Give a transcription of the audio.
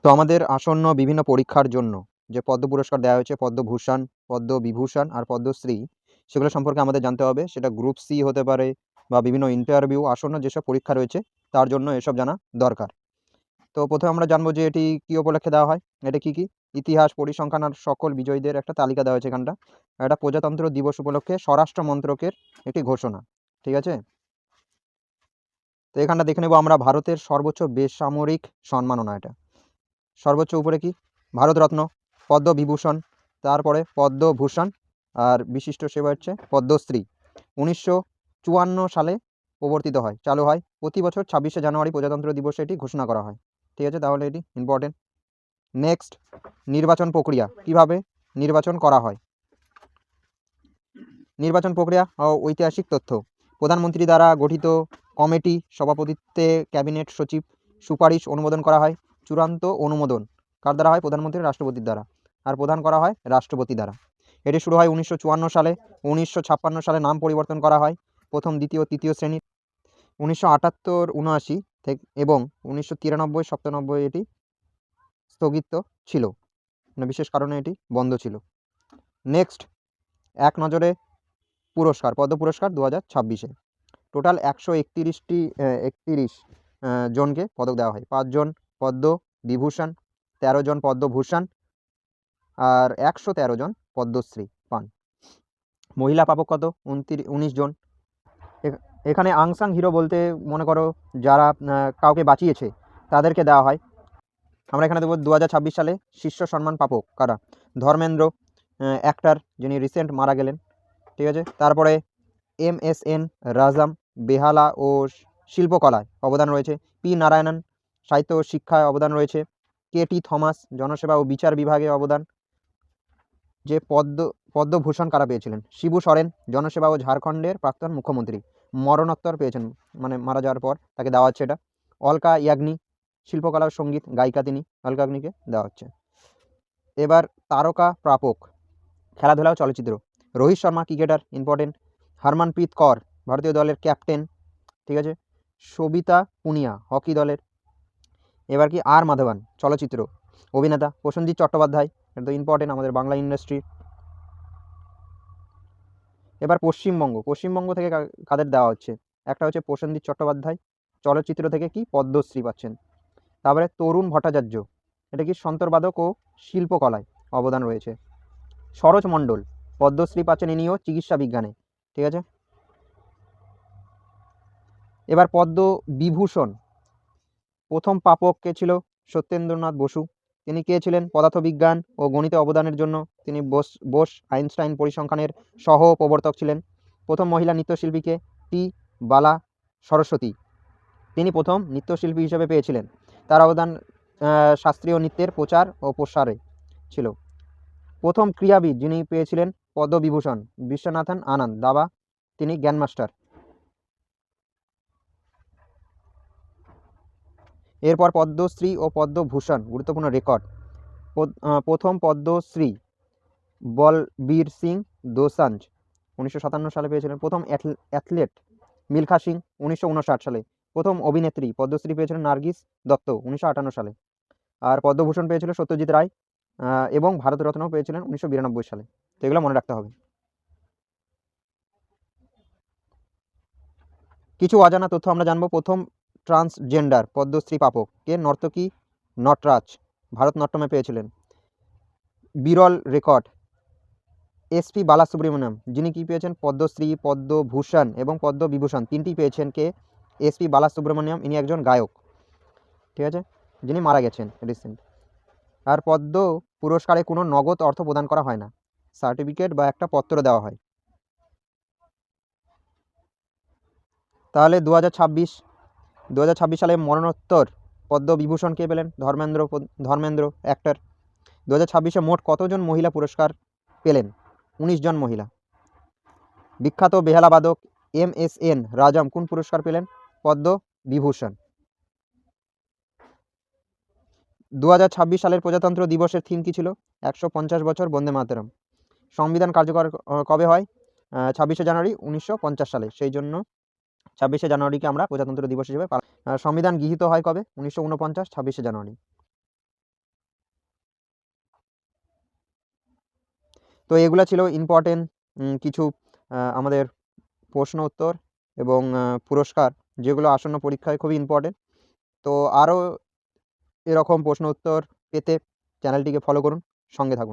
তো আমাদের আসন্ন বিভিন্ন পরীক্ষার জন্য যে পদ্ম পুরস্কার দেওয়া হয়েছে, পদ্মভূষণ, পদ্মবিভূষণ আর পদ্মশ্রী, সেগুলো সম্পর্কে আমাদের জানতে হবে। সেটা গ্রুপ সি হতে পারে বা বিভিন্ন ইন্টারভিউ, আসন্ন যেসব পরীক্ষা রয়েছে তার জন্য এসব জানা দরকার। তো প্রথমে আমরা জানবো যে এটি কী উপলক্ষে দেওয়া হয়। এটা কী কী? ইতিহাস, পরিসংখ্যান আর সকল বিজয়ীদের একটা তালিকা দেওয়া হয়েছে এখানটা। এটা প্রজাতন্ত্র দিবস উপলক্ষে স্বরাষ্ট্র মন্ত্রকের একটি ঘোষণা। ঠিক আছে? তো এখানটা দেখে নেব আমরা ভারতের সর্বোচ্চ বেসামরিক সম্মাননা এটা। সর্বোচ্চ উপরে কি? ভারতরত্ন, পদ্মবিভূষণ, তারপরে পদ্মভূষণ আর বিশিষ্ট সেবা হচ্ছে পদ্মশ্রী। 1954 সালে প্রবর্তিত হয়, চালু হয়। প্রতি বছর 26শে জানুয়ারি প্রজাতন্ত্র দিবসে এটি ঘোষণা করা হয়। ঠিক আছে, তাহলে এটি ইম্পর্টেন্ট। নেক্সট, নির্বাচন প্রক্রিয়া। কিভাবে নির্বাচন করা হয়? নির্বাচন প্রক্রিয়া ও ঐতিহাসিক তথ্য। প্রধানমন্ত্রী দ্বারা গঠিত কমিটি সভাপতিত্বে ক্যাবিনেট সচিব সুপারিশ অনুমোদন করা হয়। চূড়ান্ত অনুমোদন কার দ্বারা হয়? প্রধানমন্ত্রী, রাষ্ট্রপতির দ্বারা। আর প্রদান করা হয় রাষ্ট্রপতি দ্বারা। এটি শুরু হয় 1954 সালে। 1956 সালে নাম পরিবর্তন করা হয় প্রথম, দ্বিতীয়, তৃতীয় শ্রেণীর। 1978, 79 থেকে এবং 1993, 97 এটি স্থগিত ছিল, মানে বিশেষ কারণে এটি বন্ধ ছিল। নেক্সট, এক নজরে পুরস্কার, পদ্ম পুরস্কার 2026-এ টোটাল 131 জনকে পদক দেওয়া হয়। 5 জন পদ্ম বিভূষণ, 13 জন পদ্মভূষণ আর 113 জন পদ্মশ্রী পান। মহিলা পাবক কত? 19 জন। এখানে আনসাং হিরো বলতে মনে করো যারা কাউকে বাঁচিয়েছে তাদেরকে দেওয়া হয়। আমরা এখানে দেবো 2026 সালে শীর্ষ সম্মান পাবক কারা? ধর্মেন্দ্র, অ্যাক্টর, যিনি রিসেন্ট মারা গেলেন। ঠিক আছে, তারপরে MSN রাজাম, বেহালা ও শিল্পকলায় অবদান রয়েছে। পি নারায়ণন, সাহিত্য ও শিক্ষায় অবদান রয়েছে। KT থমাস, জনসেবা ও বিচার বিভাগে অবদান। যে পদ্মভূষণ কারা পেয়েছিলেন? শিবু সোরেন, জনসেবা ও ঝাড়খণ্ডের প্রাক্তন মুখ্যমন্ত্রী, মরণোত্তর পেয়েছেন, মানে মারা যাওয়ার পর তাকে দেওয়া হচ্ছে এটা। অলকা ইয়াগনি, শিল্পকলা ও সঙ্গীত গায়িকা, তিনি, অলকা ইয়াগনিকে দেওয়া হচ্ছে। এবার তারকা প্রাপক, খেলাধুলা ও চলচ্চিত্র। Rohit Sharma, cricketer, important. হরমনপ্রীত কৌর, ভারতীয় দলের ক্যাপ্টেন। ঠিক আছে, সবিতা পুনিয়া, হকি দলের। এবার কি? আর মাধবন, চলচ্চিত্র অভিনেতা। প্রসেনজিৎ চট্টোপাধ্যায়, এটা তো ইম্পর্টেন্ট আমাদের বাংলা ইন্ডাস্ট্রি। এবার পশ্চিমবঙ্গ থেকে কাদের দেওয়া হচ্ছে? একটা হচ্ছে প্রসেনজিৎ চট্টোপাধ্যায়, চলচ্চিত্র থেকে কি পদ্মশ্রী পাচ্ছেন। তারপরে তরুণ ভট্টাচার্য, এটা কি সন্তরবাদক ও শিল্পকলায় অবদান রয়েছে। সরোজ মণ্ডল, পদ্মশ্রী পাচ্ছেন ইনিও চিকিৎসা বিজ্ঞানে। ঠিক আছে, এবার পদ্ম বিভূষণ প্রথম প্রাপক কে ছিল? সত্যেন্দ্রনাথ বসু। তিনি কে ছিলেন? পদার্থবিজ্ঞান ও গণিতে অবদানের জন্য তিনি বোস আইনস্টাইন পরিসংখ্যানের সহ প্রবর্তক ছিলেন। প্রথম মহিলা নৃত্যশিল্পীকে? টি বালা সরস্বতী, তিনি প্রথম নৃত্যশিল্পী হিসেবে পেয়েছিলেন। তার অবদান শাস্ত্রীয় নৃত্যের প্রচার ও প্রসারে ছিল। প্রথম ক্রীড়াবিদ যিনি পেয়েছিলেন পদ্মবিভূষণ? বিশ্বনাথন আনন্দ দাবা, তিনি গ্র্যান্ডমাস্টার। এরপর পদ্মশ্রী ও পদ্মভূষণ, গুরুত্বপূর্ণ রেকর্ড। প্রথম পদ্মশ্রী বলবীর সিং দোসাঞ্জ, 1957 সালে পেয়েছিলেন। প্রথম অ্যাথলেট মিলখা সিং, 1959 সালে। প্রথম অভিনেত্রী পদ্মশ্রী পেয়েছিলেন নার্গিস দত্ত, 1958 সালে। আর পদ্মভূষণ পেয়েছিল সত্যজিৎ রায়, এবং ভারতরত্ন পেয়েছিলেন 1992 সালে। তো এগুলো মনে রাখতে হবে। কিছু অজানা তথ্য আমরা জানবো। প্রথম ট্রান্সজেন্ডার পদ্মশ্রী প্রাপক কে? নর্তকী নটরাজ, ভারতনাট্যমে পেয়েছিলেন। বিরল রেকর্ড, SP বালাসুব্রমণিয়াম, যিনি কি পেয়েছেন? পদ্মশ্রী, পদ্মভূষণ এবং পদ্মবিভূষণ তিনটি পেয়েছেন কে? SP বালাসুব্রমণিয়াম, ইনি একজন গায়ক। ঠিক আছে, যিনি মারা গেছেন রিসেন্ট। আর পদ্ম পুরস্কারে কোনো নগদ অর্থ প্রদান করা হয় না, সার্টিফিকেট বা একটা পত্র দেওয়া হয়। তাহলে 2026 সালে মরণোত্তর পদ্মবিভূষণ কে পেলেন? ধর্মেন্দ্র অ্যাক্টর। 2026-এ মোট কতজন মহিলা পুরস্কার পেলেন? 19 জন মহিলা। বিখ্যাত বেহালাবাদক MSN রাজাম কোন পুরস্কার পেলেন? পদ্মবিভূষণ। 2026 সালের প্রজাতন্ত্র দিবসের থিম কী ছিল? 150 বছর বন্দে মাতরম। সংবিধান কার্যকর কবে হয়? 26শে জানুয়ারি 1950 সালে। সেই জন্য 26শে জানুয়ারিকে আমরা প্রজাতন্ত্র দিবস হিসেবে সংবিধান গৃহীত হয় কবে? 1949, 26শে জানুয়ারি। তো এগুলো ছিল ইম্পর্টেন্ট কিছু আমাদের প্রশ্ন উত্তর এবং পুরস্কার, যেগুলো আসন্ন পরীক্ষায় খুবই ইম্পর্টেন্ট। তো আরও এরকম প্রশ্ন উত্তর পেতে চ্যানেলটিকে ফলো করুন, সঙ্গে থাকুন।